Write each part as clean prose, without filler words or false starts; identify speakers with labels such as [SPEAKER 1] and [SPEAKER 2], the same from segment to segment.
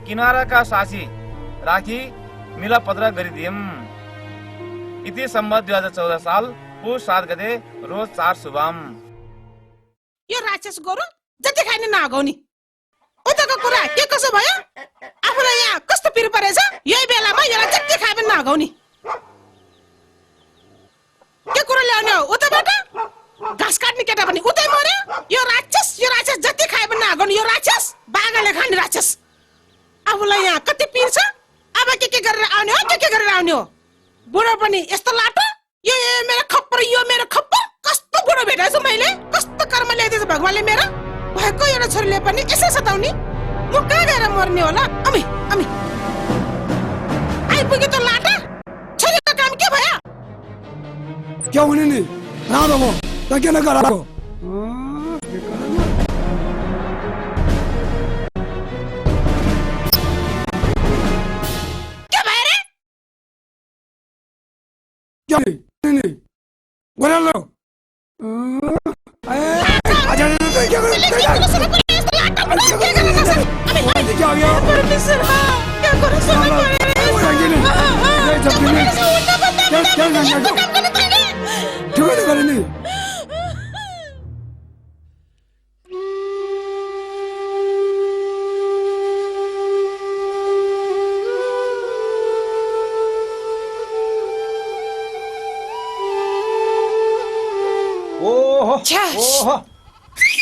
[SPEAKER 1] किनाराका सासी राखी मिलापत्र गरिदियौं। इति सम्मत 2014 साल पुष 7 गते रोज 4 शुभम।
[SPEAKER 2] यो राक्षस गोरु जति खाने नआगाउने उताको कुरा के कसो भयो? आफूलाई यहाँ कस्तो पिर परेछ? यही बेलामा यसलाई जति खाए पनि नआगाउने। के कुरा ल्याउने हो उताबाट? घाँस काट्ने केटा पनि उतै मर्यो। यो राक्षस जति खाए पनि नआगाउने। यो राक्षस बाघले खाने राक्षस। आफूलाई यहाँ कति पिर छ? अब के गरेर आउने हो? के गरेर आउने हो? बुढो पनि यस्तो लाटो। यो मेरो खप्पर, यो मेरो खप्पर। कस्तो बुढो भेटाएछु मैले? कस्तो कर्म ल्याइदिएछ भगवानले मेरो? भएको एउटा छोरीले पनि यसै सताउने। म कहाँ गएर मर्ने होला? अमी आइपुग्यो त लाटा। छोरीको काम के भयो?
[SPEAKER 3] क्या हुने नि? राम्रो म त किन गराको?
[SPEAKER 2] के भयो रे?
[SPEAKER 3] क्या नि? गरालो।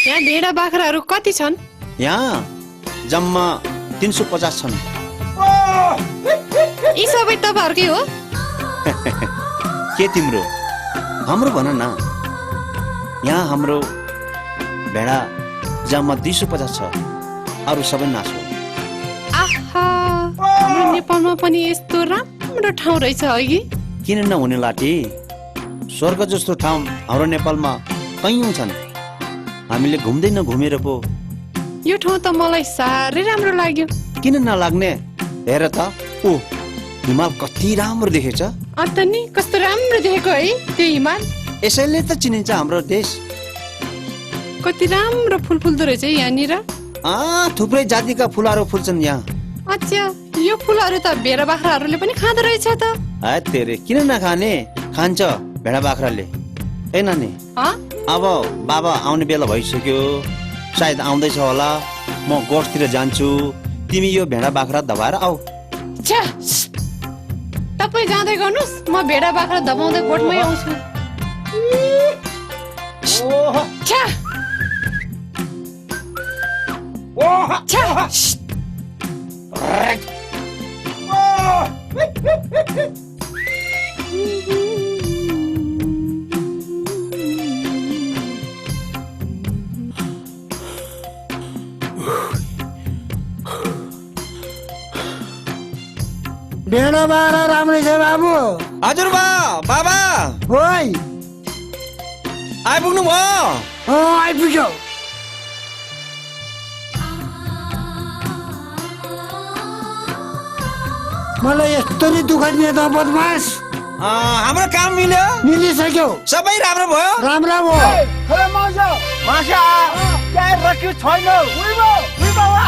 [SPEAKER 4] यहाँ भेडा बाख्राहरू कति छन्?
[SPEAKER 5] यहाँ जम्मा 350 छन्।
[SPEAKER 4] यी सबै तपाईहरुकै हो?
[SPEAKER 5] के तिम्रो? हाम्रो भन न। यहाँ हाम्रो भेडा जम्मा 250 छ। अरु सबै नाश हो।
[SPEAKER 4] आहा, हाम्रो नेपालमा पनि यस्तो राम्रो ठाउँ रहेछ अघि।
[SPEAKER 5] किन नहुने लाटी? स्वर्ग जस्तो ठाउँ हाम्रो नेपालमा कैयौं छन्। हामीले घुम्दै नघुमेर पो।
[SPEAKER 4] यो ठाउँ त मलाई साह्रै राम्रो लाग्यो।
[SPEAKER 5] किन नलाग्ने? हेर त, ओ हिमाल कति राम्रो देखेछ।
[SPEAKER 4] अन्त नि कस्तो राम्रो देखेको है त्यो हिमाल।
[SPEAKER 5] यसैले त चिनिन्छ हाम्रो देश।
[SPEAKER 4] कति राम्रो फुल फुल्दो रहेछ यहाँनिर।
[SPEAKER 5] थुप्रै जातिका फुलहरू फुल्छन् यहाँ।
[SPEAKER 4] अच्छा, यो फुलहरू त भेडा बाख्राहरूले पनि खाँदो रहेछ त।
[SPEAKER 5] तेरे किन नखाने? खान्छ भेडा बाख्राले। ए नानी, अब बाबा आउने बेला भइसक्यो। सायद आउँदैछ होला। म गोठतिर जान्छु। तिमी यो भेडा बाख्रा दबाएर आऊ।
[SPEAKER 4] तपाईँ जाँदै गर्नुहोस्, म भेडा बाख्रा दबाउँदै गोठमै आउँछु।
[SPEAKER 3] भेडा बाख्रा राम्रै छ बाबु।
[SPEAKER 5] हजुर बाबा।
[SPEAKER 3] ओइ,
[SPEAKER 5] आइपुग्नु भयो?
[SPEAKER 3] आइपुग्यो। मलाई यस्तो नि दुःख दिए त बदमास।
[SPEAKER 5] हाम्रो काम
[SPEAKER 3] मिलिसक्यो।
[SPEAKER 5] सबै राम्रो भयो।
[SPEAKER 3] राम्रो भयो।
[SPEAKER 1] माछा क्या रक्यो छैन? उही बाबा।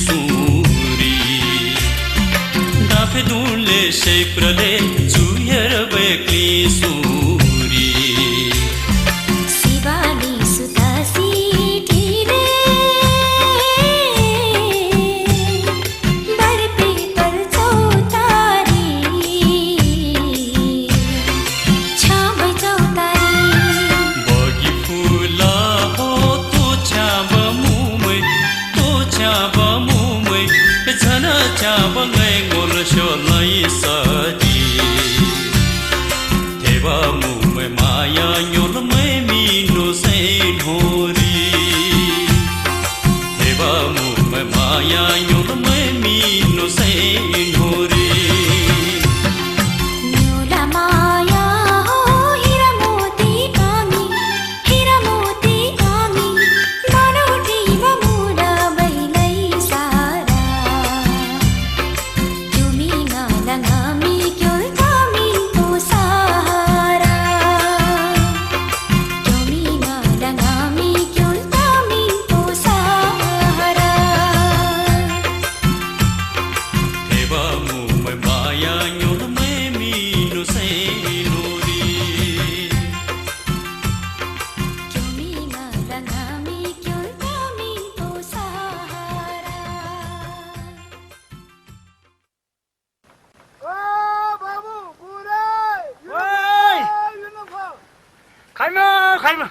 [SPEAKER 6] सुरी डाफे दुले सेप्रले जुयर बेक्ली सुरी
[SPEAKER 7] शिवाली सुतासी ढिरे बरपे पर चौतारी छाम चौतारी
[SPEAKER 6] बगी फुला हो तो छाब मुमै झन छाब गए गोल सोलै सदी देवा मुमै माया योलमै मिनो से ढोरी देवा मुमै माया योलमै मिनो से ढोरी
[SPEAKER 7] न्यूला माया हो हीरा मोती कामी बनौटी बमुरा बैलै सारा जुमी गाला गामी क्योल कामी तो सहारा जुमी गाला गामी क्योल कामी तो सहारा
[SPEAKER 6] देवा मुमै माया योलमै मिनो से ढोरी
[SPEAKER 7] जुमी गाला गामी क्योल कामी तो सहारा
[SPEAKER 1] खाइमा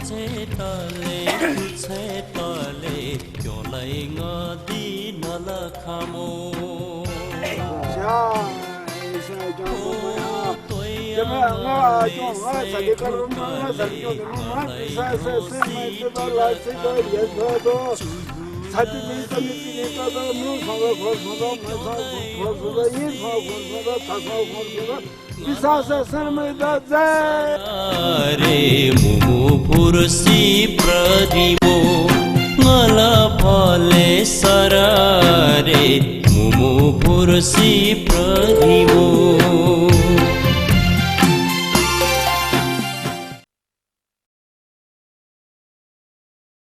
[SPEAKER 6] छे तले क्योलाई ngadi नलखामो रे मुमु पुरुषी प्रदिमो ngala phale sarare mumu purusi pradimo